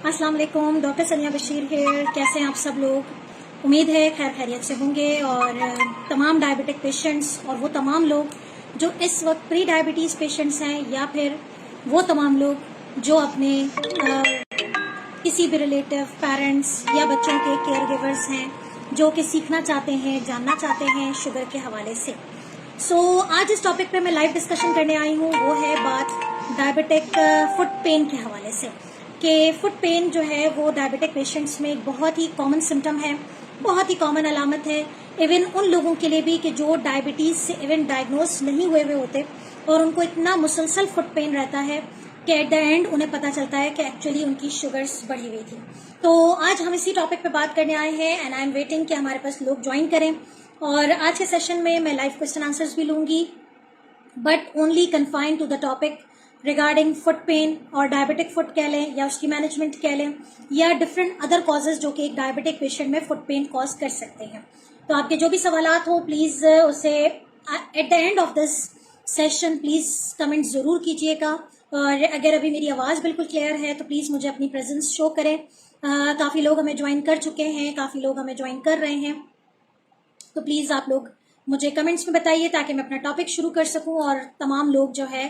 अस्सलाम वालेकुम, डॉक्टर सनिया बशीर हेयर। कैसे हैं आप सब लोग? उम्मीद है खैर खैरियत से होंगे। और तमाम डायबिटिक पेशेंट्स और वो तमाम लोग जो इस वक्त प्री डायबिटीज़ पेशेंट्स हैं, या फिर वो तमाम लोग जो अपने किसी भी रिलेटिव, पेरेंट्स या बच्चों के केयर गिवर्स हैं, जो कि सीखना चाहते हैं, जानना चाहते हैं शुगर के हवाले से। आज इस टॉपिक पे मैं लाइव डिस्कशन करने आई हूँ। वो है बात डायबिटिक फुट पेन के हवाले से, कि फुट पेन जो है वो डायबिटिक पेशेंट्स में एक बहुत ही कॉमन सिम्टम है, बहुत ही कॉमन अलामत है। इवन उन लोगों के लिए भी कि जो डायबिटीज से इवन डायग्नोज नहीं हुए होते और उनको इतना मुसलसल फुट पेन रहता है कि एट द एंड उन्हें पता चलता है कि एक्चुअली उनकी शुगर्स बढ़ी हुई थी। तो आज हम इसी टॉपिक पे बात करने आए हैं एंड आई एम वेटिंग कि हमारे पास लोग ज्वाइन करें। और आज के सेशन में मैं लाइव क्वेश्चन आंसर्स भी लूंगी, but only confined to the topic regarding foot pain, और डायबिटिक फुट कह लें या उसकी मैनेजमेंट कह लें, या डिफरेंट अदर कॉजेज जो कि एक डायबिटिक पेशेंट में फुट पेन कॉज कर सकते हैं। तो आपके जो भी सवालात हो प्लीज़ उसे at the end of this session please comment ज़रूर कीजिएगा। और अगर अभी मेरी आवाज़ बिल्कुल क्लियर है तो प्लीज़ मुझे अपनी प्रेजेंस शो करें। काफ़ी लोग हमें ज्वाइन कर चुके हैं, काफ़ी लोग हमें ज्वाइन कर रहे हैं, तो प्लीज़ आप लोग मुझे कमेंट्स में बताइए ताकि मैं अपना टॉपिक शुरू कर सकूं और तमाम लोग जो है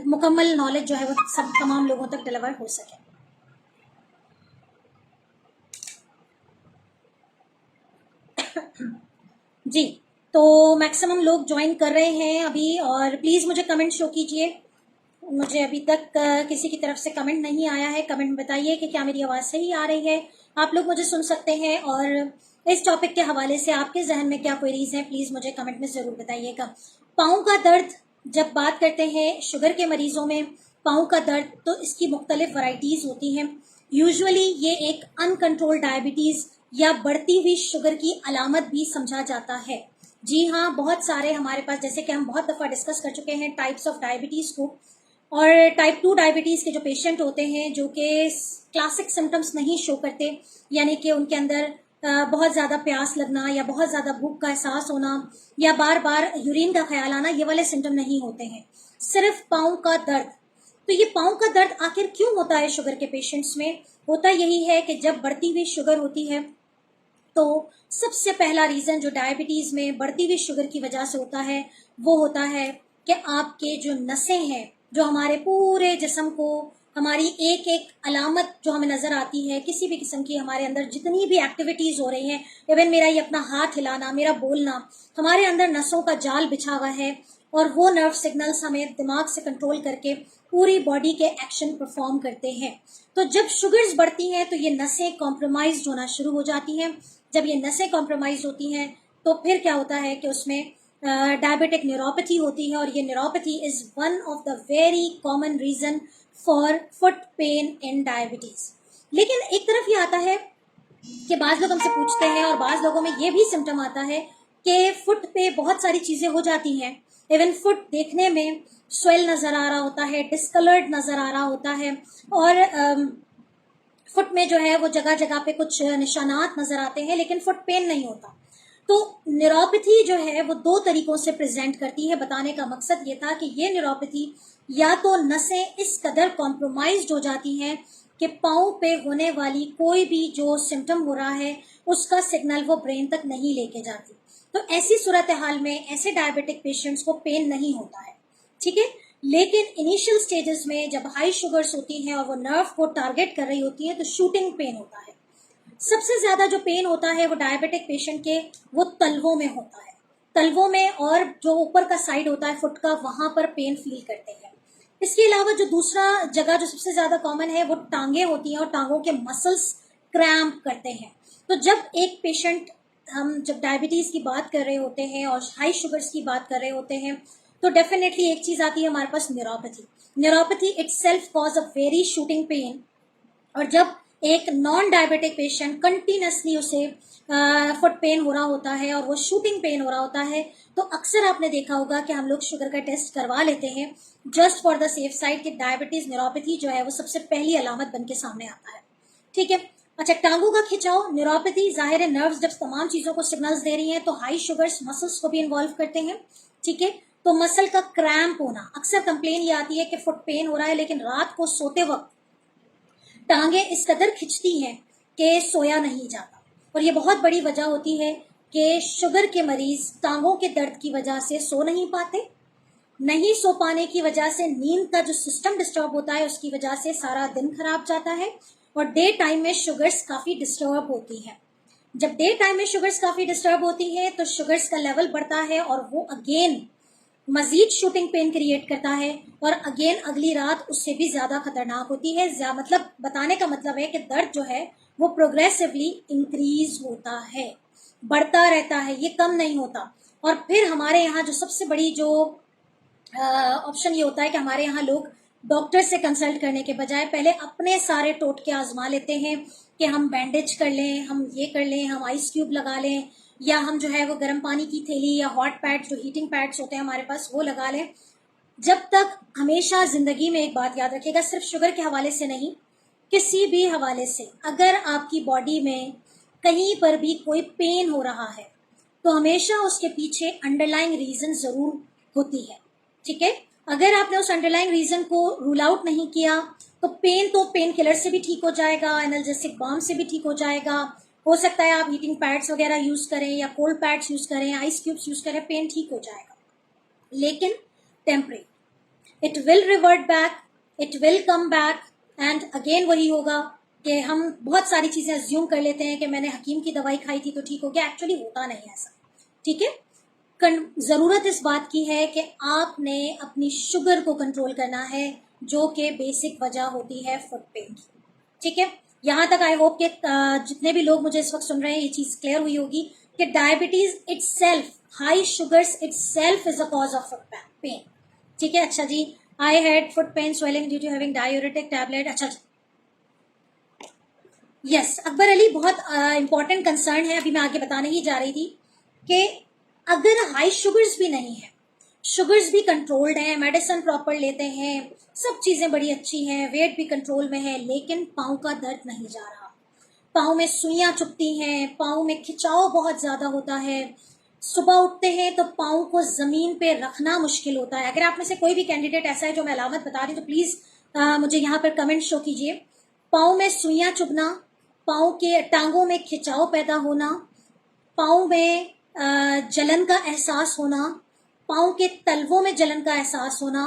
मुकम्मल नॉलेज जो है वो सब तमाम लोगों तक डिलीवर हो सके। जी, तो मैक्सिमम लोग ज्वाइन कर रहे हैं अभी, और प्लीज़ मुझे कमेंट शो कीजिए। मुझे अभी तक किसी की तरफ से कमेंट नहीं आया है। कमेंट बताइए कि क्या मेरी आवाज़ सही आ रही है, आप लोग मुझे सुन सकते हैं, और इस टॉपिक के हवाले से आपके जहन में क्या क्वेरीज हैं प्लीज़ मुझे कमेंट में ज़रूर बताइएगा। पाँव का दर्द, जब बात करते हैं शुगर के मरीजों में पाँव का दर्द, तो इसकी मुख्तलिफ वैरायटीज़ होती हैं। यूजुअली ये एक अनकंट्रोल डायबिटीज़ या बढ़ती हुई शुगर की अलामत भी समझा जाता है। जी हाँ, बहुत सारे हमारे पास, जैसे कि हम बहुत दफ़ा डिस्कस कर चुके हैं टाइप्स ऑफ डायबिटीज़ को, और टाइप 2 डायबिटीज़ के जो पेशेंट होते हैं जो कि क्लासिक सिम्टम्स नहीं शो करते, यानी कि उनके अंदर बहुत ज़्यादा प्यास लगना या बहुत ज़्यादा भूख का एहसास होना या बार बार यूरिन का ख्याल आना, ये वाले सिम्टम नहीं होते हैं, सिर्फ पाँव का दर्द। तो ये पाँव का दर्द आखिर क्यों होता है शुगर के पेशेंट्स में? होता यही है कि जब बढ़ती हुई शुगर होती है तो सबसे पहला रीज़न जो डायबिटीज़ में बढ़ती हुई शुगर की वजह से होता है वो होता है कि आपके जो नसें हैं, जो हमारे पूरे जिस्म को, हमारी एक एक अलामत जो हमें नज़र आती है किसी भी किस्म की, हमारे अंदर जितनी भी एक्टिविटीज़ हो रही हैं, इवन मेरा ये अपना हाथ हिलाना, मेरा बोलना, हमारे अंदर नसों का जाल बिछा हुआ है, और वो नर्व सिग्नल्स हमें दिमाग से कंट्रोल करके पूरी बॉडी के एक्शन परफॉर्म करते हैं। तो जब शुगर्स बढ़ती हैं तो ये नसें कॉम्प्रोमाइज होना शुरू हो जाती हैं। जब ये नसें कॉम्प्रोमाइज होती हैं तो फिर क्या होता है कि उसमें डायबिटिक न्यूरोपैथी होती है, और ये neuropathy is one of the very common reason for foot pain in diabetes. लेकिन एक तरफ ये आता है कि बाज़ लोग हमसे पूछते हैं, और बाज़ लोगों में ये भी सिम्टम आता है कि फुट पे बहुत सारी चीज़ें हो जाती हैं। इवन फुट देखने में स्वेल नज़र आ रहा होता है, डिस्कलर्ड नज़र आ रहा होता है, और फुट में जो है वो जगह जगह पे कुछ निशानात नज़र आते हैं, लेकिन फुट पेन नहीं होता। तो न्यूरोपैथी जो है वो दो तरीकों से प्रेजेंट करती है। बताने का मकसद ये था कि ये न्यूरोपैथी या तो नसें इस कदर कॉम्प्रोमाइज्ड हो जाती हैं कि पाँव पे होने वाली कोई भी जो सिम्टम हो रहा है उसका सिग्नल वो ब्रेन तक नहीं लेके जाती। तो ऐसी सूरत हाल में ऐसे डायबिटिक पेशेंट्स को पेन नहीं होता है, ठीक है। लेकिन इनिशियल स्टेजेस में जब हाई शुगर्स होती हैं और वो नर्व को टारगेट कर रही होती है तो शूटिंग पेन होता है। सबसे ज़्यादा जो पेन होता है वो डायबिटिक पेशेंट के वो तलवों में होता है, तलवों में, और जो ऊपर का साइड होता है फुट का, वहाँ पर पेन फील करते हैं। इसके अलावा जो दूसरा जगह जो सबसे ज़्यादा कॉमन है वो टांगे होती हैं, और टांगों के मसल्स क्रैम्प करते हैं। तो जब एक पेशेंट, हम जब डायबिटीज़ की बात कर रहे होते हैं और हाई शुगर्स की बात कर रहे होते हैं, तो डेफिनेटली एक चीज़ आती है हमारे पास, neuropathy. Neuropathy itself cause a very shooting pain. और जब एक नॉन डायबिटिक पेशेंट कंटिन्यूसली उसे फुट पेन हो रहा होता है और वो शूटिंग पेन हो रहा होता है, तो अक्सर आपने देखा होगा कि हम लोग शुगर का टेस्ट करवा लेते हैं just for the safe side कि डायबिटीज न्यूरोपैथी जो है वो सबसे पहली अलामत बन के सामने आता है, ठीक है। अच्छा, टांगों का खिंचाव, न्यूरोपैथी, जाहिर है नर्व्स जब तमाम चीज़ों को सिग्नल्स दे रही हैं तो हाई शुगर्स मसल्स को भी इन्वॉल्व करते हैं, ठीक है। तो मसल का क्रैम्प होना, अक्सर कंप्लेन ये आती है कि फुट पेन हो रहा है, लेकिन रात को सोते वक्त टांगे इस कदर खिंचती हैं कि सोया नहीं जाता। और ये बहुत बड़ी वजह होती है कि शुगर के मरीज टांगों के दर्द की वजह से सो नहीं पाते। नहीं सो पाने की वजह से नींद का जो सिस्टम डिस्टर्ब होता है, उसकी वजह से सारा दिन खराब जाता है। और डे टाइम में शुगर्स काफ़ी डिस्टर्ब होती है। जब डे टाइम में शुगर्स काफ़ी डिस्टर्ब होती है तो शुगर्स का लेवल बढ़ता है और वो अगेन मजीद शूटिंग पेन क्रिएट करता है और अगेन अगली रात उससे भी ज़्यादा खतरनाक होती है। मतलब बताने का मतलब है कि दर्द जो है वो प्रोग्रेसिवली इंक्रीज होता है, बढ़ता रहता है, ये कम नहीं होता। और फिर हमारे यहाँ जो सबसे बड़ी जो ऑप्शन ये होता है कि हमारे यहाँ लोग डॉक्टर से कंसल्ट करने के बजाय पहले अपने सारे टोटके आजमा लेते हैं कि हम बैंडेज कर लें, हम ये कर लें, हम आइस क्यूब लगा लें, या हम जो है वो गर्म पानी की थैली या हॉट पैड्स, जो हीटिंग पैड्स होते हैं हमारे पास, वो लगा लें। जब तक हमेशा ज़िंदगी में एक बात याद रखिएगा, सिर्फ शुगर के हवाले से नहीं, किसी भी हवाले से अगर आपकी बॉडी में कहीं पर भी कोई पेन हो रहा है तो हमेशा उसके पीछे अंडरलाइंग रीज़न ज़रूर होती है। ठीक है, अगर आपने उस अंडरलाइंग रीज़न को रूल आउट नहीं किया तो पेन किलर से भी ठीक हो जाएगा, एनाल्जेसिक बाम से भी ठीक हो जाएगा। हो सकता है आप हीटिंग पैड्स वगैरह यूज़ करें या कोल्ड पैड्स यूज़ करें, आइस क्यूब्स यूज़ करें, पेन ठीक हो जाएगा, लेकिन temporary. It will revert back, it will come back, and again वही होगा कि हम बहुत सारी चीज़ें अज्यूम कर लेते हैं कि मैंने हकीम की दवाई खाई थी तो ठीक हो गया। एक्चुअली होता नहीं ऐसा। ठीक है, ज़रूरत इस बात की है कि आपने अपनी शुगर को कंट्रोल करना है, जो कि बेसिक वजह होती है फुट पेन की। ठीक है, यहाँ तक आई होप कि जितने भी लोग मुझे इस वक्त सुन रहे हैं ये चीज़ क्लियर हुई होगी कि diabetes itself, high sugars itself is a cause of foot pain. ठीक है, अच्छा जी, I had foot pain swelling due to having diuretic tablet. अच्छा यस, अकबर अली, बहुत इंपॉर्टेंट कंसर्न है, अभी मैं आगे बताने ही जा रही थी कि अगर हाई शुगर्स भी नहीं है, शुगर्स भी कंट्रोल्ड हैं, मेडिसिन प्रॉपर लेते हैं, सब चीज़ें बड़ी अच्छी हैं, वेट भी कंट्रोल में है, लेकिन पाँव का दर्द नहीं जा रहा, पाँव में सुइयाँ चुभती हैं, पाँव में खिंचाव बहुत ज़्यादा होता है, सुबह उठते हैं तो पाँव को ज़मीन पे रखना मुश्किल होता है। अगर आप में से कोई भी कैंडिडेट ऐसा है जो मैं अलामत बता रही हूँ तो प्लीज़ मुझे यहाँ पर कमेंट शो कीजिए। पाँव में सुइयाँ चुभना, पाँव के टांगों में खिंचाव पैदा होना, पाँव में जलन का एहसास होना, पाँव के तलवों में जलन का एहसास होना,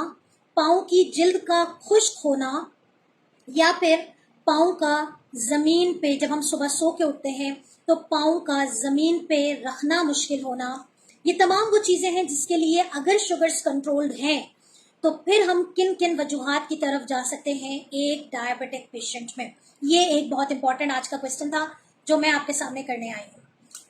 पाँव की जिल्द का खुश्क होना, या फिर पाँव का ज़मीन पे जब हम सुबह सो के उठते हैं तो पाँव का ज़मीन पे रखना मुश्किल होना, ये तमाम वो चीज़ें हैं जिसके लिए अगर शुगर्स कंट्रोल्ड हैं तो फिर हम किन किन वजूहात की तरफ जा सकते हैं एक डायबिटिक पेशेंट में। ये एक बहुत इंपॉर्टेंट आज का क्वेश्चन था जो मैं आपके सामने करने आई हूँ।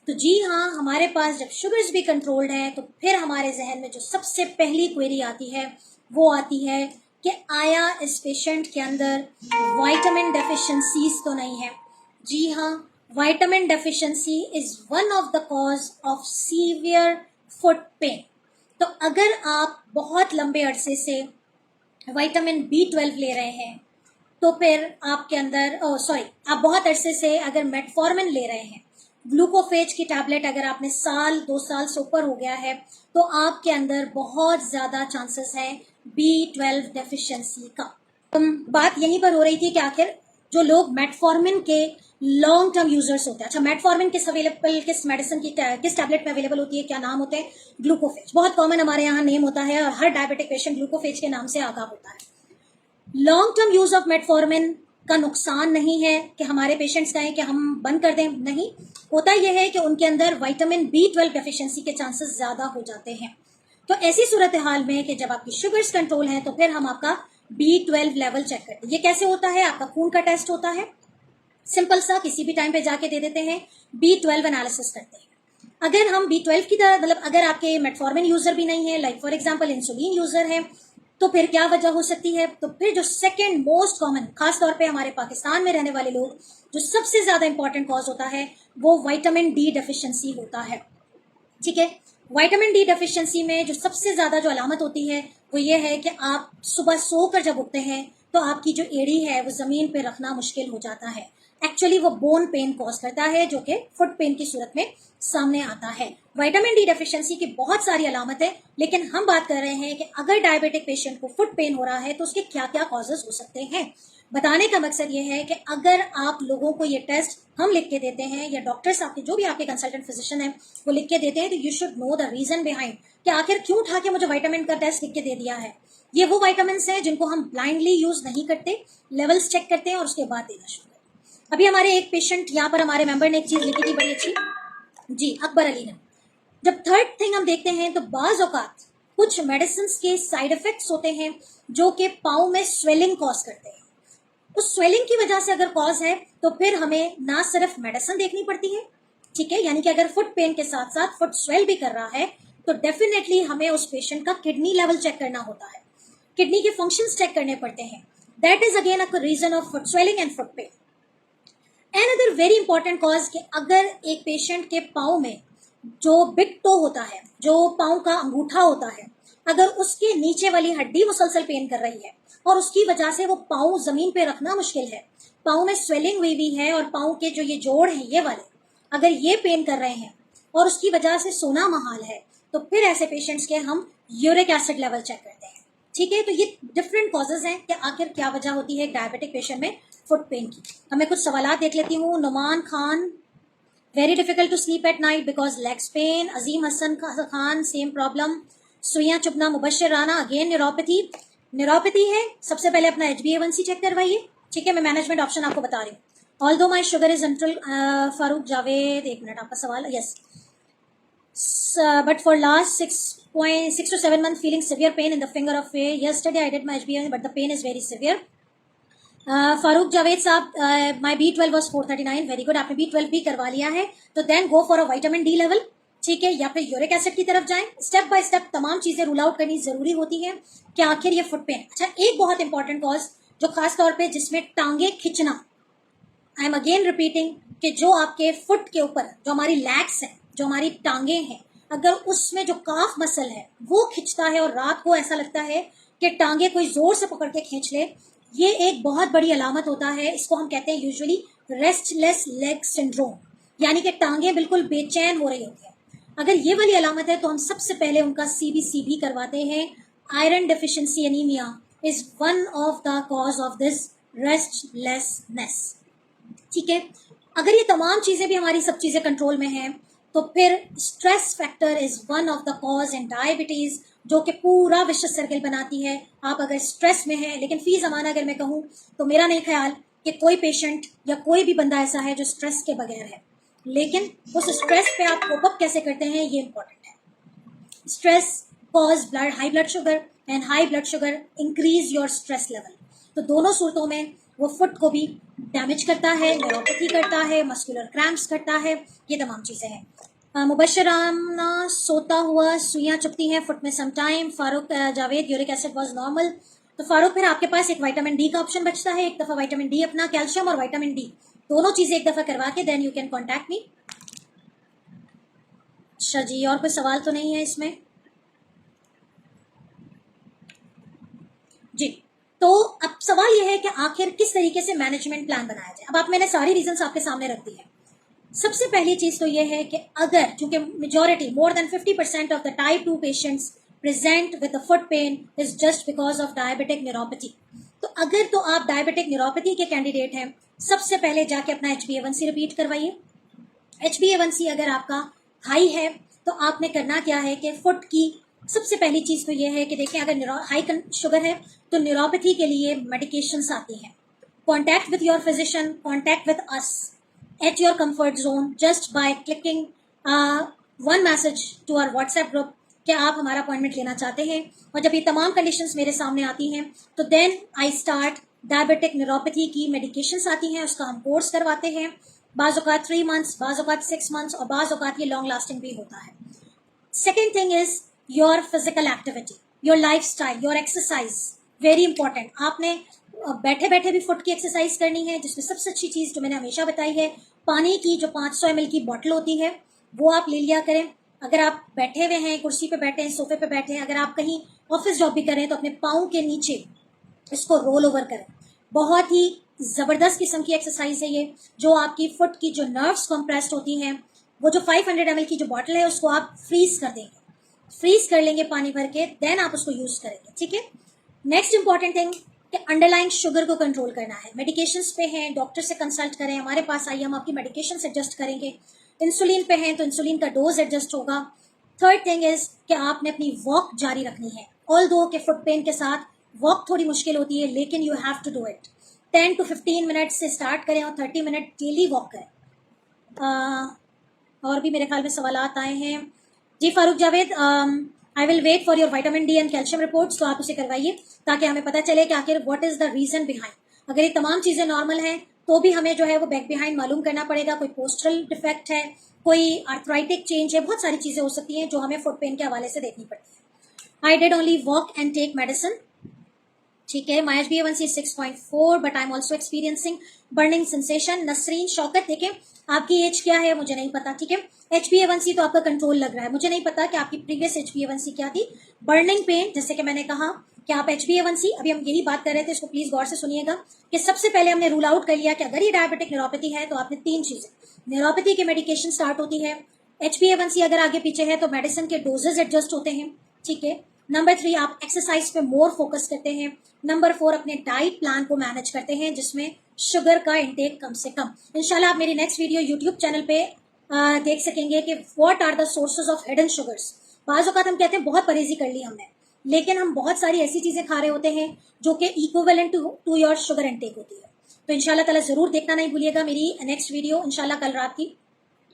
तो जी हाँ, हमारे पास जब शुगर्स भी कंट्रोल्ड हैं तो फिर हमारे जहन में जो सबसे पहली क्वेरी आती है वो आती है कि आया इस पेशेंट के अंदर विटामिन डेफिशिएंसीज तो नहीं है। जी हाँ, vitamin deficiency is one of the cause of severe foot pain. तो अगर आप बहुत लंबे अरसे से विटामिन B12 ले रहे हैं तो फिर आपके अंदर आप बहुत अरसे से अगर मेटफॉर्मिन ले रहे हैं, ग्लूकोफेज की टैबलेट अगर आपने साल 2 साल से ऊपर हो गया है तो आपके अंदर बहुत ज़्यादा चांसेस है B12 डेफिशिएंसी का। बात यहीं पर हो रही थी कि आखिर जो लोग मेटफॉर्मिन के लॉन्ग टर्म यूजर्स होते हैं, अच्छा मेटफॉर्मिन किस मेडिसिन की किस टैबलेट में अवेलेबल होती है, क्या नाम होते हैं? ग्लूकोफेज, बहुत कॉमन हमारे यहाँ नेम होता है और हर डायबिटिक पेशेंट ग्लूकोफेज के नाम से आगाह होता है। Long term use of metformin का नुकसान नहीं है कि हमारे पेशेंट्स कहें कि हम बंद कर दें, नहीं, होता यह है कि उनके अंदर विटामिन B12 डेफिशिएंसी के चांसेस ज़्यादा हो जाते हैं। तो ऐसी सूरत हाल में कि जब आपकी शुगर्स कंट्रोल है तो फिर हम आपका B12 लेवल चेक करते हैं। ये कैसे होता है? आपका खून का टेस्ट होता है, सिंपल सा, किसी भी टाइम पे जाके दे देते हैं, B12 एनालिसिस करते हैं। अगर हम B12 की तरह मतलब अगर आपके मेटफॉर्मिन यूजर भी नहीं है, like for example insulin user है, तो फिर क्या वजह हो सकती है? तो फिर जो सेकंड मोस्ट कॉमन, खास तौर पे हमारे पाकिस्तान में रहने वाले लोग, जो सबसे ज्यादा इंपॉर्टेंट कॉज होता है वो विटामिन D डेफिशिएंसी होता है। ठीक है, विटामिन D डेफिशिएंसी में जो सबसे ज्यादा जो अलामत होती है वो ये है कि आप सुबह सोकर जब उठते हैं तो आपकी जो एड़ी है वो जमीन पे रखना मुश्किल हो जाता है। एक्चुअली वो बोन पेन कॉज करता है जो कि फुट पेन की सूरत में सामने आता है। विटामिन D डेफिशिएंसी की बहुत सारी अलामत है, लेकिन हम बात कर रहे हैं कि अगर डायबिटिक पेशेंट को फुट पेन हो रहा है तो उसके क्या क्या कॉजेज हो सकते हैं। बताने का मकसद ये है कि अगर आप लोगों को ये टेस्ट हम लिख के देते हैं या डॉक्टर्स आपके जो भी आपके कंसल्टेंट फिजिशियन है वो लिख के देते हैं, तो you should know the reason behind कि आखिर क्यों उठा के मुझे विटामिन का टेस्ट लिख के दे दिया है। ये वो विटामिन हैं जिनको हम ब्लाइंडली यूज नहीं करते, लेवल्स चेक करते हैं और उसके बाद देना शुरू करते हैं। अभी हमारे एक पेशेंट यहाँ पर हमारे मेंबर ने एक चीज लिखी थी बड़ी अच्छी, जी अकबर अली ने। जब थर्ड थिंग हम देखते हैं तो बाज औकात कुछ मेडिसिन के साइड इफेक्ट्स होते हैं जो कि पाँव में स्वेलिंग कॉज करते हैं। उस स्वेलिंग की वजह से अगर कॉज है तो फिर हमें ना सिर्फ मेडिसिन देखनी पड़ती है, ठीक है, यानी कि अगर फुट पेन के साथ साथ फुट स्वेल भी कर रहा है तो डेफिनेटली हमें उस पेशेंट का किडनी लेवल चेक करना होता है, किडनी के फंक्शंस चेक करने पड़ते हैं। That is again a reason of foot swelling and foot pain. Another very important cause कि अगर एक पेशेंट के पाँव में जो बिग टो होता है, जो पाँव का अंगूठा होता है, अगर उसके नीचे वाली हड्डी मुसलसल पेन कर रही है और उसकी वजह से वो पाँव जमीन पे रखना मुश्किल है, पाँव में स्वेलिंग हुई है और पाँव के जो ये जोड़ हैं ये वाले अगर ये पेन कर रहे हैं और उसकी वजह से सोना महाल है, तो फिर ऐसे पेशेंट्स के हम यूरिक एसिड लेवल चेक करते हैं, ठीक है। तो ये डिफरेंट कॉजेज हैं कि आखिर क्या वजह होती है एक डायबिटिक पेशेंट में फुट पेन की। हमें कुछ सवाल देख लेती हूँ। Numan Khan, very difficult to sleep at night because legs pain. Azeem Hasan Khan, same problem. सुइयां चुभना। Mubashar Rana, again neuropathy. Neuropathy है, सबसे पहले अपना HbA1c चेक करवाइए, ठीक है। मैं मैनेजमेंट ऑप्शन आपको बता रही हूँ। Although my sugar is control. Farooq Javed, एक मिनट आपका सवाल, yes. But for last 6 to 7 months feeling severe pain in the finger of A. Yesterday I did my HbA1c but the pain is very severe. Farooq Javed साहब, माई B12 was 439, very good, आपने B12 भी करवा लिया है, तो then go for a vitamin D level, ठीक है, या फिर यूरिक एसिड की तरफ जाएं। स्टेप बाय स्टेप तमाम चीजें रूल आउट करनी जरूरी होती है कि आखिर ये फुट पेन। अच्छा, एक बहुत इंपॉर्टेंट कॉज जो खास तौर पे जिसमें टांगे खिंचना, आई एम अगेन रिपीटिंग कि जो आपके फुट के ऊपर जो हमारी लैग्स हैं, जो हमारी टांगे हैं, अगर उसमें जो काफ मसल है वो खिंचता है और रात को ऐसा लगता है कि टांगे कोई जोर से पकड़ के खींच ले, ये एक बहुत बड़ी अलामत होता है। इसको हम कहते हैं यूजुअली रेस्टलेस लेग सिंड्रोम, यानी कि टांगे बिल्कुल बेचैन हो रही होती है। अगर ये वाली अलामत है तो हम सबसे पहले उनका CBC भी करवाते हैं। Iron deficiency anaemia is one of the cause of this restlessness, ठीक है। अगर ये तमाम चीजें भी हमारी सब चीजें कंट्रोल में हैं तो फिर stress factor is one of the cause in diabetes, जो कि पूरा विश्व सर्कल बनाती है। आप अगर स्ट्रेस में हैं, लेकिन फी जमाना अगर मैं कहूँ तो मेरा नहीं ख्याल कि कोई पेशेंट या कोई भी बंदा ऐसा है जो स्ट्रेस के बगैर है, लेकिन उस स्ट्रेस पे आप कोप अप कैसे करते हैं ये इंपॉर्टेंट है। Stress cause high blood sugar and high blood sugar increase your stress level, तो दोनों सूरतों में वो फुट को भी डैमेज करता है, न्यूरोपैथी करता है, मस्कुलर क्रैम्प्स करता है, ये तमाम चीजें हैं। मुबशर राना, सोता हुआ सुइयां चुभती हैं फुट में sometime. Farooq Javed, uric acid was normal. तो फारूक, फिर आपके पास एक विटामिन डी का ऑप्शन बचता है, एक दफा विटामिन डी अपना, कैल्शियम और विटामिन डी दोनों चीजें एक दफा करवा के then you can contact me. अच्छा जी, और कोई सवाल तो नहीं है इसमें जी। तो अब सवाल यह है कि आखिर किस तरीके से मैनेजमेंट प्लान बनाया जाए। अब मैंने सारी रीजंस आपके सामने रख दी है। सबसे पहली चीज तो यह है कि अगर, चूंकि majority more than 50% of the type 2 patients present with the foot pain is just because of diabetic neuropathy, तो अगर तो आप डायबिटिक न्यूरोपैथी के कैंडिडेट हैं, सबसे पहले जाके अपना HbA1c रिपीट करवाइए। HbA1c अगर आपका हाई है तो आपने करना क्या है कि फुट की सबसे पहली चीज तो यह है कि देखें, अगर हाई शुगर है तो न्यूरोपैथी के लिए मेडिकेशंस आती हैं। Contact with your physician, contact with us at your comfort zone just by clicking one message to our WhatsApp group कि आप हमारा अपॉइंटमेंट लेना चाहते हैं। और जब ये तमाम कंडीशंस मेरे सामने आती हैं तो then I start diabetic neuropathy की मेडिकेशंस आती हैं, उसका हम कोर्स करवाते हैं। बाज़ औक़ात 3 months, बाज़ औक़ात 6 months और बाज़ औक़ात ये लॉन्ग लास्टिंग भी होता है। Second thing is your physical activity, your life style, your exercise, very important. आपने बैठे बैठे भी फुट की एक्सरसाइज करनी है, जिसमें सबसे अच्छी चीज जो मैंने हमेशा बताई है, पानी की जो 500 ml की बॉटल होती है वो आप ले लिया करें। अगर आप बैठे हुए हैं, कुर्सी पे बैठे हैं, सोफे पे बैठे हैं, अगर आप कहीं ऑफिस जॉब भी करें तो अपने पाँव के नीचे इसको रोल ओवर करें। बहुत ही जबरदस्त किस्म की एक्सरसाइज है ये, जो आपकी फुट की जो नर्व्स कंप्रेस्ड होती हैं, वो जो 500 ml की जो बॉटल है उसको आप फ्रीज कर देंगे, फ्रीज कर लेंगे पानी भर के, देन आप उसको यूज करेंगे, ठीक है। नेक्स्ट इंपॉर्टेंट थिंग कि अंडरलाइन शुगर को कंट्रोल करना है। मेडिकेशंस पे हैं, डॉक्टर से कंसल्ट करें, हमारे पास आइए, हम आपकी मेडिकेशन एडजस्ट करेंगे। इंसुलिन पे हैं तो इंसुलिन का डोज एडजस्ट होगा। थर्ड थिंग इज कि आपने अपनी वॉक जारी रखनी है। ऑल दो के फुट पेन के साथ वॉक थोड़ी मुश्किल होती है, लेकिन you have to do it. 10 to 15 minute से स्टार्ट करें और 30 मिनट डेली वॉक करें। और भी मेरे ख्याल में सवालात आए हैं। Ji Farooq Javed, I will wait for your vitamin D and calcium reports, तो आप उसे करवाइए ताकि हमें पता चले कि आखिर what is the reason behind. अगर ये तमाम चीजें नॉर्मल हैं तो भी हमें जो है वो बैक बिहाइंड मालूम करना पड़ेगा। कोई पोस्टरल डिफेक्ट है, कोई आर्थराइटिक चेंज है, बहुत सारी चीजें हो सकती हैं जो हमें फुट पेन के हवाले से देखनी पड़ती है। I did only walk and take medicine. ठीक है, my HbA1c 6.4 but I am also experiencing burning sensation. Nasreen Shaukat, देखें आपकी एज क्या है मुझे नहीं पता। ठीक है, HbA1c तो आपका कंट्रोल लग रहा है, मुझे नहीं पता कि आपकी प्रीवियस HbA1c क्या थी। बर्निंग पेन, जैसे कि मैंने कहा कि आप HbA1c, अभी हम यही बात कर रहे थे, इसको प्लीज गौर से सुनिएगा कि सबसे पहले हमने रूल आउट कर लिया कि अगर ये डायबिटिक न्यूरोपैथी है तो आपने 3 चीजें, न्यूरोपैथी की मेडिकेशन स्टार्ट होती है, HbA1c अगर आगे पीछे है तो मेडिसिन के डोजेज एडजस्ट होते हैं। ठीक है, नंबर 3 आप एक्सरसाइज पे मोर फोकस करते हैं। नंबर 4 अपने डाइट प्लान को मैनेज करते हैं जिसमें शुगर का इंटेक कम से कम। इंशाल्लाह आप मेरी नेक्स्ट वीडियो यूट्यूब चैनल पे देख सकेंगे कि what are the sources of hidden sugars. बाज़ औक़ात हम कहते हैं बहुत परहेजी कर ली हमने, लेकिन हम बहुत सारी ऐसी चीजें खा रहे होते हैं जो कि equivalent to your sugar intake होती है। तो इंशाल्लाह ताला जरूर देखना नहीं भूलिएगा मेरी नेक्स्ट वीडियो, इंशाल्लाह कल रात की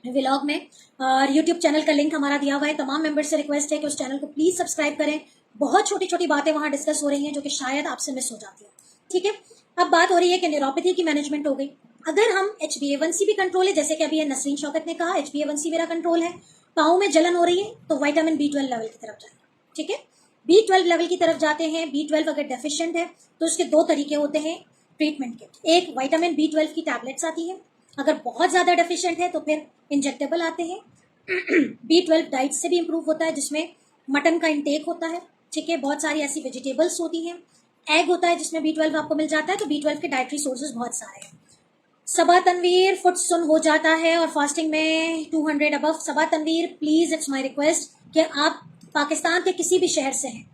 व्लॉग में। और यूट्यूब चैनल का लिंक हमारा दिया हुआ है, तमाम मेंबर्स से रिक्वेस्ट है कि उस चैनल को प्लीज सब्सक्राइब करें। बहुत छोटी छोटी बातें वहां डिस्कस हो रही हैं जो कि शायद आपसे मिस हो जाती है। ठीक है, अब बात हो रही है कि न्यूरोपैथी की मैनेजमेंट हो गई। अगर हम HbA1c भी कंट्रोल है, जैसे कि अभी नसरीन शौकत ने कहा HbA1c मेरा कंट्रोल है, पाँव में जलन हो रही है तो विटामिन B12 लेवल की तरफ जाए। ठीक है, B12 लेवल की तरफ जाते हैं। B12 अगर डेफिशिएंट है तो उसके 2 तरीके होते हैं ट्रीटमेंट के। एक विटामिन B12 की टैबलेट्स आती है, अगर बहुत ज्यादा डेफिशिएंट है तो फिर इंजेक्टेबल आते हैं। B12 डाइट से भी इंप्रूव होता है जिसमें मटन का इंटेक होता है। ठीक है, बहुत सारी ऐसी वेजिटेबल्स होती हैं, एग होता है जिसमें B12 आपको मिल जाता है। तो B12 के डाइटरी सोर्सेज बहुत सारे हैं। सबा तनवीर, फुट सुन हो जाता है और फास्टिंग में 200 above. Saba Tanveer please, it's my request कि आप पाकिस्तान के किसी भी शहर से हैं,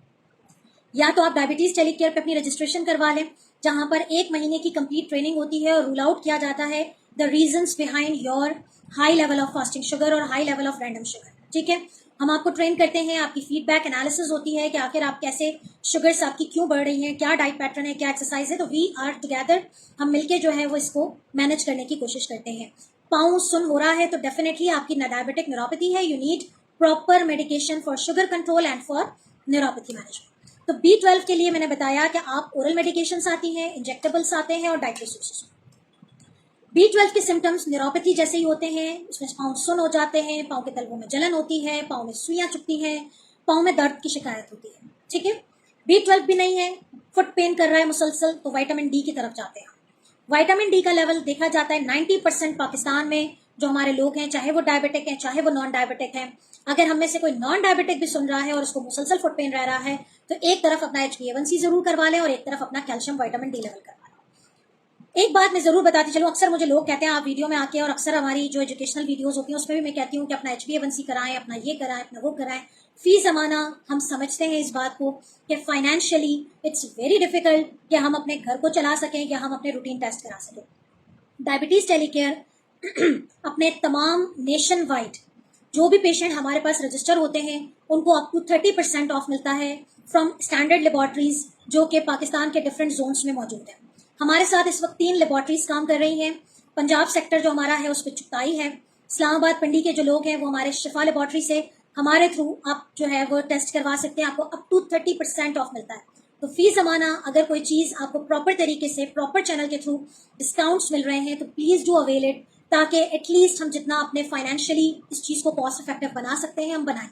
या तो आप डायबिटीज टेलीकेयर पे अपनी रजिस्ट्रेशन करवा लें जहां पर 1 महीने की कंप्लीट ट्रेनिंग होती है और रूल आउट किया जाता है the reasons behind your high level of fasting sugar और high level of random sugar. ठीक है, हम आपको ट्रेन करते हैं, आपकी फीडबैक एनालिसिस होती है कि आखिर आप कैसे शुगर्स आपकी क्यों बढ़ रही हैं, क्या डाइट पैटर्न है, क्या एक्सरसाइज है। तो वी आर टुगेदर, हम मिलके जो है वो इसको मैनेज करने की कोशिश करते हैं। पाँव सुन हो रहा है तो डेफिनेटली आपकी डायबिटिक न्यूरोपैथी है, you need proper medication for sugar control and for neuropathy management. तो B12 के लिए मैंने बताया कि आप ओरल मेडिकेशंस आती हैं, इंजेक्टेबल्स आते हैं और डाइटरी सोर्सेस। B12 के सिम्टम्स न्यूरोपैथी जैसे ही होते हैं, उसमें पाँव सुन हो जाते हैं, पाँव के तलवों में जलन होती है, पाँव में सुइयां चुभती हैं, पाँव में दर्द की शिकायत होती है। ठीक है, B12 भी नहीं है, फुट पेन कर रहा है मुसलसल, तो विटामिन डी की तरफ जाते हैं। विटामिन डी का लेवल देखा जाता है 90% पाकिस्तान में जो हमारे लोग हैं, चाहे वो डायबिटिक हैं चाहे वो नॉन डायबिटिक हैं। अगर हम में से कोई नॉन डायबिटिक भी सुन रहा है और उसको मुसलसल फुट पेन रह रहा है तो एक तरफ अपना HbA1c जरूर करवा लें और एक तरफ अपना कैल्शियम विटामिन डी लेवल करवा लें। एक बात मैं जरूर बताती चलूं, अक्सर मुझे लोग कहते हैं आप वीडियो में आके, और अक्सर हमारी जो एजुकेशनल वीडियोस होती हैं उसमें भी मैं कहती हूँ कि अपना HbA1c कराएं, अपना ये कराएं, अपना वो कराएं। फी जमाना हम समझते हैं इस बात को कि फाइनेंशियली इट्स वेरी डिफिकल्ट कि हम अपने घर को चला सकें या हम अपने रूटीन टेस्ट करा सकें। डायबिटीज टेलीकेयर अपने तमाम नेशन वाइड जो भी पेशेंट हमारे पास रजिस्टर होते हैं उनको अप टू 30% ऑफ मिलता है फ्रॉम स्टैंडर्ड लेबॉर्ट्रीज जो कि पाकिस्तान के डिफरेंट जोन्स में मौजूद है। हमारे साथ इस वक्त 3 लेबॉर्ट्रीज काम कर रही हैं। पंजाब सेक्टर जो हमारा है उस पर चुगताई है। इस्लामाबाद पिंडी के जो लोग हैं वो हमारे शिफा लेबॉर्ट्री से हमारे थ्रू आप जो है वो टेस्ट करवा सकते हैं, आपको अप टू 30% ऑफ मिलता है। तो फी जमाना अगर कोई चीज़ आपको प्रॉपर तरीके से प्रॉपर चैनल के थ्रू डिस्काउंट्स मिल रहे हैं तो प्लीज़ डू अवेल इट, ताकि एटलीस्ट हम जितना अपने फाइनेंशियली इस चीज़ को कॉस्ट इफेक्टिव बना सकते हैं हम बनाएं,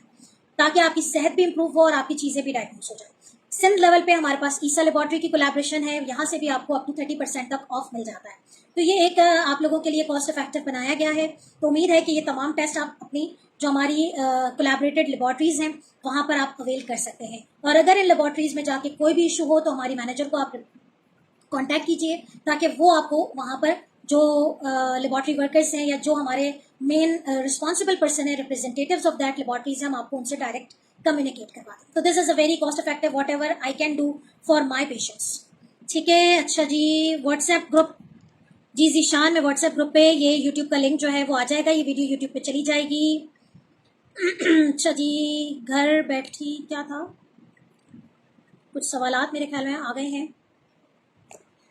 ताकि आपकी सेहत भी इंप्रूव हो और आपकी चीज़ें भी डायग्नोस हो जाए। सिंध लेवल पे हमारे पास ईसा लेबॉर्ट्री की कोलैबोरेशन है, यहाँ से भी आपको अप टू 30% तक ऑफ मिल जाता है। तो ये एक आप लोगों के लिए कॉस्ट इफेक्टिव बनाया गया है। तो उम्मीद है कि ये तमाम टेस्ट आप अपनी जो हमारी कोलैबोरेटेड लेबॉर्ट्रीज हैं वहाँ पर आप अवेल कर सकते हैं। और अगर इन लेबॉर्ट्रीज में जाके कोई भी इशू हो तो हमारी मैनेजर को आप कांटेक्ट कीजिए ताकि वो आपको वहाँ पर जो लेबॉर्ट्री वर्कर्स हैं या जो हमारे मेन रिस्पॉन्सिबल पर्सन है, रिप्रेजेंटेटिव्स ऑफ दैट लेबॉर्ट्रीज हैं, हम आपको उनसे डायरेक्ट कम्युनिकेट करवा दें। तो this is a very cost effective what ever I can do for my patients. ठीक है, अच्छा जी। व्हाट्सएप ग्रुप, जी जीशान, मैं व्हाट्सएप ग्रुप पे ये यूट्यूब का लिंक जो है वो आ जाएगा, ये वीडियो यूट्यूब पे चली जाएगी। अच्छा जी, घर बैठी क्या था, कुछ सवालात मेरे ख्याल में आ गए हैं।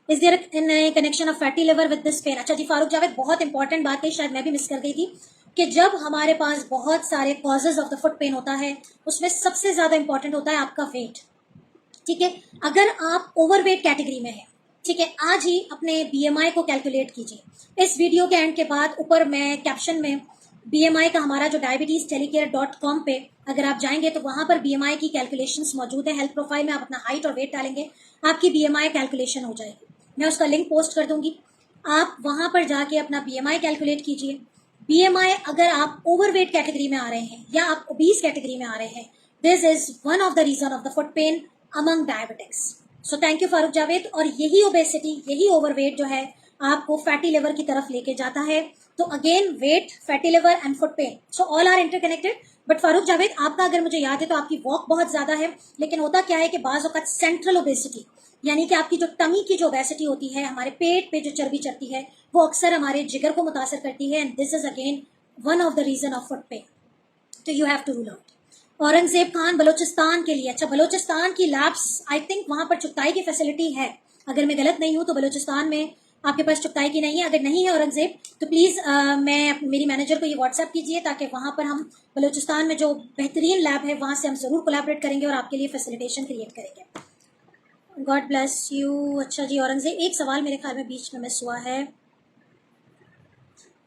Is there in connection of fatty liver with this pain? अच्छा जी फारूक जावेद, बहुत इंपॉर्टेंट बात है, शायद मैं भी मिस कर गई थी, कि जब हमारे पास बहुत सारे causes of the foot pain होता है, उसमें सबसे ज्यादा इंपॉर्टेंट होता है आपका वेट। ठीक है, अगर आप ओवरवेट कैटेगरी में है, ठीक है, आज ही अपने बीएमआई को कैलकुलेट कीजिए। इस वीडियो के एंड के बाद ऊपर मैं कैप्शन में बीएमआई का हमारा जो diabetestelecare.com पे अगर आप जाएंगे तो वहां पर बीएमआई की कैलकुलेशंस मौजूद है। हेल्थ प्रोफाइल में आप अपना हाइट और वेट डालेंगे, आपकी बीएमआई कैलकुलेशन हो जाएगी। मैं उसका लिंक पोस्ट कर दूंगी, आप वहां पर जाके अपना बीएमआई कैलकुलेट कीजिए। बीएमआई अगर आप ओवरवेट कैटेगरी में आ रहे हैं या आप ओबीस कैटेगरी में आ रहे हैं, this is one of the reason of the foot pain among diabetics. So thank you Farooq Javed. और यही ओबेसिटी, यही ओवरवेट जो है आपको फैटी लिवर की तरफ लेके जाता है। तो again weight, fatty liver and foot pain, so all are interconnected. But Farooq Javed, आपका अगर मुझे याद है तो आपकी वॉक बहुत ज्यादा है, लेकिन होता क्या है कि बाज़ औक़ात सेंट्रल ओबेसिटी, यानी कि आपकी जो टमी की जो ओबेसिटी होती है, हमारे पेट पे जो चर्बी चढ़ती है, वो अक्सर हमारे जिगर को मुतासर करती है, and this is again one of the reason of foot pain. तो you have to rule out. Aurangzeb Khan Balochistan के लिए, अच्छा बलोचिस्तान की लैब्स, आई थिंक वहां पर चुगताई की फैसिलिटी है, अगर मैं गलत नहीं हूं तो बलोचिस्तान में आपके पास चुगताई की नहीं है। अगर नहीं है औरंगजेब तो प्लीज मेरी मैनेजर को ये व्हाट्सएप कीजिए, ताकि वहां पर हम बलोचिस्तान में जो बेहतरीन लैब है वहां से हम जरूर कोलैबोरेट करेंगे और आपके लिए फैसिलिटेशन क्रिएट करेंगे। God bless you. अच्छा जी औरंगजेब, एक सवाल मेरे ख्याल में बीच में मिस हुआ है।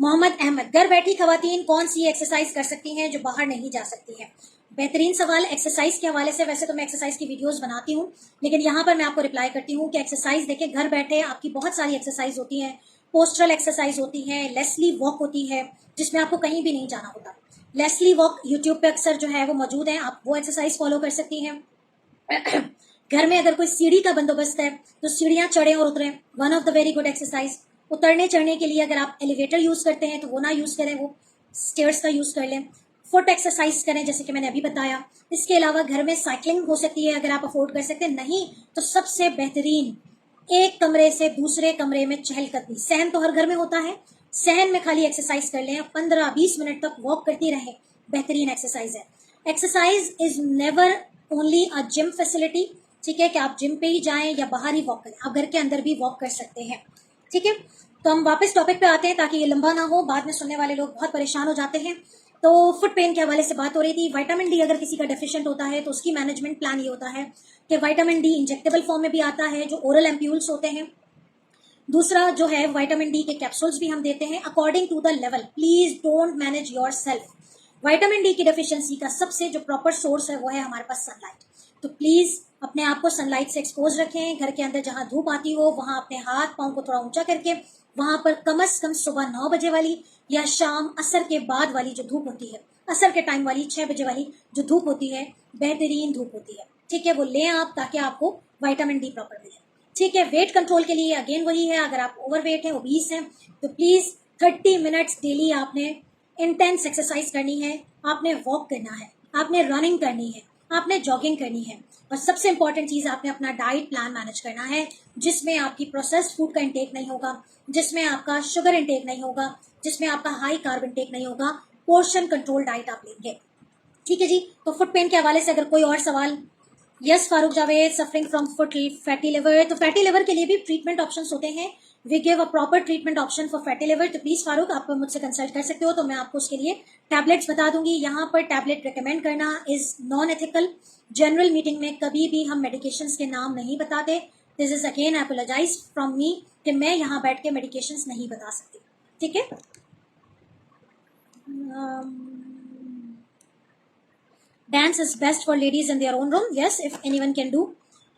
मोहम्मद अहमद, घर बैठी खवातीन कौन सी एक्सरसाइज कर सकती हैं जो बाहर नहीं जा सकती हैं? बेहतरीन सवाल एक्सरसाइज के हवाले से। वैसे तो मैं एक्सरसाइज की वीडियोस बनाती हूँ, लेकिन यहाँ पर मैं आपको रिप्लाई करती हूँ कि एक्सरसाइज देखिए, घर बैठे आपकी बहुत सारी एक्सरसाइज होती हैं। पोस्टरल एक्सरसाइज होती है, लेस्ली वॉक होती है, जिसमें आपको कहीं भी नहीं जाना होता। लेस्ली वॉक यूट्यूब पे अक्सर जो है वो मौजूद है, आप वो एक्सरसाइज फॉलो कर सकती हैं। घर में अगर कोई सीढ़ी का बंदोबस्त है तो सीढ़ियां चढ़े और उतरें, one of the very good exercise. उतरने चढ़ने के लिए अगर आप एलिवेटर यूज करते हैं तो वो ना यूज करें, वो स्टेयर्स का यूज कर लें। फुट एक्सरसाइज करें जैसे कि मैंने अभी बताया। इसके अलावा घर में साइकिलिंग हो सकती है अगर आप अफोर्ड कर सकते हैं, नहीं तो सबसे बेहतरीन एक कमरे से दूसरे कमरे में चहलकदमी। सहन तो हर घर में होता है, सहन में खाली एक्सरसाइज कर लें, 15-20 मिनट तक वॉक करती रहें, बेहतरीन एक्सरसाइज है। Exercise is never only a gym facility, ठीक है, कि आप जिम पे ही जाएं या बाहर ही वॉक करें, आप घर के अंदर भी वॉक कर सकते हैं। ठीक है, तो हम वापस टॉपिक पे आते हैं ताकि ये लंबा ना हो, बाद में सुनने वाले लोग बहुत परेशान हो जाते हैं। तो फुट पेन के हवाले से बात हो रही थी। विटामिन डी अगर किसी का डेफिशिएंट होता है तो उसकी मैनेजमेंट प्लान ये होता है कि विटामिन डी इंजेक्टेबल फॉर्म में भी आता है, जो ओरल एम्प्यूल्स होते हैं। दूसरा जो है विटामिन डी के कैप्सूल्स भी हम देते हैं according to the level. Please don't manage your self. Vitamin D की डेफिशिएंसी का सबसे जो प्रॉपर सोर्स है वो है हमारे पास सनलाइट। तो प्लीज अपने आप को सनलाइट से एक्सपोज रखें। घर के अंदर जहां धूप आती हो वहां अपने हाथ पांव को थोड़ा ऊंचा करके वहां पर कम से कम सुबह 9 बजे वाली या शाम असर के बाद वाली जो धूप होती है, असर के टाइम वाली 6 बजे वाली जो धूप होती है, बेहतरीन धूप होती है, ठीक है, वो लें आप ताकि आपको विटामिन डी प्रॉपर मिले। ठीक है, वेट कंट्रोल के लिए अगेन वही है, अगर आप ओवरवेट हैं, ओबीस हैं, तो प्लीज 30 मिनट्स डेली आपने इंटेंस एक्सरसाइज करनी है, आपने वॉक करना है, आपने रनिंग करनी है, आपने जॉगिंग करनी है, और सबसे इंपॉर्टेंट चीज आपने अपना डाइट प्लान मैनेज करना है, जिसमें आपकी प्रोसेस्ड फूड का इंटेक नहीं होगा, जिसमें आपका शुगर इंटेक नहीं होगा, जिसमें आपका हाई कार्ब इंटेक नहीं होगा। पोर्शन कंट्रोल डाइट आप लेंगे। ठीक है जी, तो फुट पेन के हवाले से अगर कोई और सवाल। Yes Farooq Javed, suffering from foot fatty liver, तो फैटी लिवर के लिए भी ट्रीटमेंट ऑप्शंस होते हैं। We give a proper treatment option for fatty liver. तो प्लीज फारूक आप मुझसे कंसल्ट कर सकते हो, तो मैं आपको उसके लिए टैबलेट्स बता दूंगी। यहाँ पर टैबलेट रिकमेंड करना is non ethical. General meeting में कभी भी हम मेडिकेशंस के नाम नहीं बताते। This is again apologize from me कि मैं यहाँ बैठ के मेडिकेशंस नहीं बता सकती। ठीक है, dance is best for ladies in their own room. Yes, if anyone can do.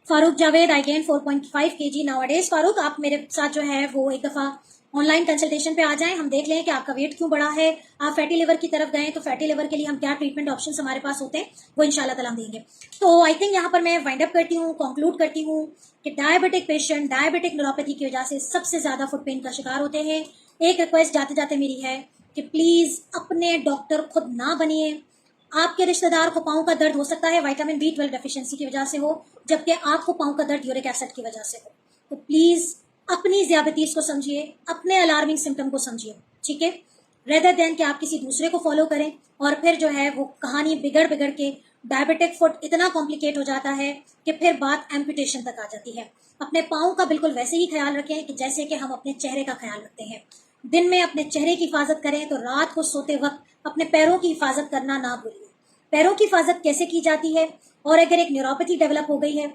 Farooq Javed, I gain 4.5 kg nowadays. Farooq आप मेरे साथ जो है वो एक दफा ऑनलाइन कंसल्टेशन पे आ जाएं, हम देख लें कि आपका वेट क्यों बढ़ा है। आप फैटी लिवर की तरफ गए तो फैटी लिवर के लिए हम क्या ट्रीटमेंट ऑप्शंस हमारे पास होते हैं वो इंशाल्लाह ताला हम देंगे। तो आई थिंक यहाँ पर मैं वाइंड अप करती हूँ, कंक्लूड करती हूँ कि डायबिटिक पेशेंट डायबिटिक न्यूरोपैथी की वजह से सबसे ज्यादा फुट पेन का शिकार होते हैं। एक रिक्वेस्ट जाते जाते मेरी है कि प्लीज अपने डॉक्टर खुद ना बनिए। आपके रिश्तेदार को पांव का दर्द हो सकता है विटामिन B12 डेफिशिएंसी की वजह से हो, जबकि आपको पांव का दर्द यूरिक एसिड की वजह से हो। तो प्लीज अपनी ज़ियाबतीस को समझिए, अपने अलार्मिंग सिम्टम को समझिए, ठीक है, रेदर देन कि आप किसी दूसरे को फॉलो करें और फिर जो है वो कहानी बिगड़ बिगड़ के डायबिटिक फुट इतना कॉम्प्लिकेट हो जाता है कि फिर बात एम्पुटेशन तक आ जाती है। अपने पाँव का बिल्कुल वैसे ही ख्याल रखें कि जैसे कि हम अपने चेहरे का ख्याल रखते हैं। दिन में अपने चेहरे की हिफाजत करें तो रात को सोते वक्त अपने पैरों की हिफाजत करना ना भूलिए। पैरों की हिफाजत कैसे की जाती है, और अगर एक न्यूरोपैथी डेवलप हो गई है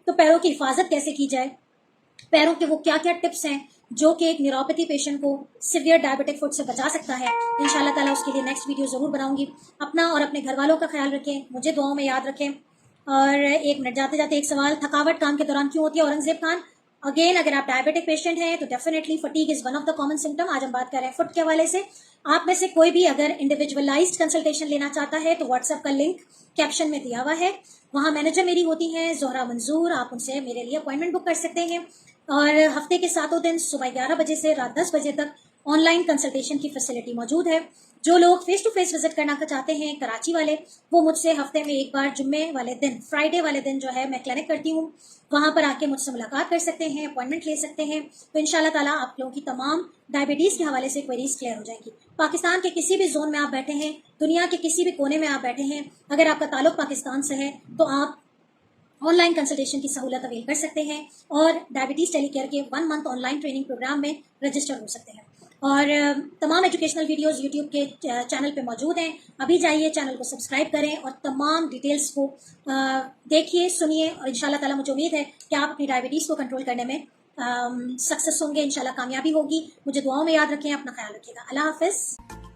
तो पैरों की हिफाजत कैसे की जाए, पैरों के वो क्या क्या टिप्स हैं जो कि एक न्यूरोपैथी पेशेंट को सिवियर डायबिटिक फुट से बचा सकता है, इंशाल्लाह ताला उसके लिए नेक्स्ट वीडियो ज़रूर बनाऊंगी। अपना और अपने घर वालों का ख्याल रखें, मुझे दुआओं में याद रखें। और एक मिनट जाते जाते एक सवाल, थकावट काम के दौरान क्यों होती है? औरंगजेब खान, अगेन अगर आप डायबिटिक पेशेंट हैं तो definitely fatigue is one of the common symptom. आज हम बात कर रहे हैं फुट के हवाले से। आप में से कोई भी अगर इंडिविजुअलाइज्ड कंसल्टेशन लेना चाहता है तो व्हाट्सएप का लिंक कैप्शन में दिया हुआ है, वहाँ मैनेजर मेरी होती हैं जोहरा मंजूर, आप उनसे मेरे लिए अपॉइंटमेंट बुक कर सकते हैं। और हफ्ते के 7 दिन सुबह 11 बजे से रात 10 बजे तक ऑनलाइन कंसल्टेशन की फैसिलिटी मौजूद है। जो लोग फेस टू फेस विजिट करना चाहते हैं कराची वाले, वो मुझसे हफ्ते में एक बार जुम्मे वाले दिन, फ्राइडे वाले दिन जो है मैं क्लिनिक करती हूँ, वहाँ पर आके मुझसे मुलाकात कर सकते हैं, अपॉइंटमेंट ले सकते हैं। तो इंशाल्लाह ताला आप लोगों की तमाम डायबिटीज़ के हवाले से क्वेरीज क्लियर हो जाएंगी। पाकिस्तान के किसी भी जोन में आप बैठे हैं, दुनिया के किसी भी कोने में आप बैठे हैं, अगर आपका ताल्लुक पाकिस्तान से है तो आप ऑनलाइन कंसल्टेशन की सहूलत अवेल कर सकते हैं और डायबिटीज़ टेलीकेयर के 1 मंथ ऑनलाइन ट्रेनिंग प्रोग्राम में रजिस्टर हो सकते हैं। और तमाम एजुकेशनल वीडियोस यूट्यूब के चैनल पे मौजूद हैं। अभी जाइए चैनल को सब्सक्राइब करें और तमाम डिटेल्स को देखिए, सुनिए, और इंशाल्लाह ताला मुझे उम्मीद है कि आप अपनी डायबिटीज़ को कंट्रोल करने में सक्सेस होंगे, इंशाल्लाह कामयाबी होगी। मुझे दुआओं में याद रखें, अपना ख्याल रखिएगा। अल्लाह हाफिज़।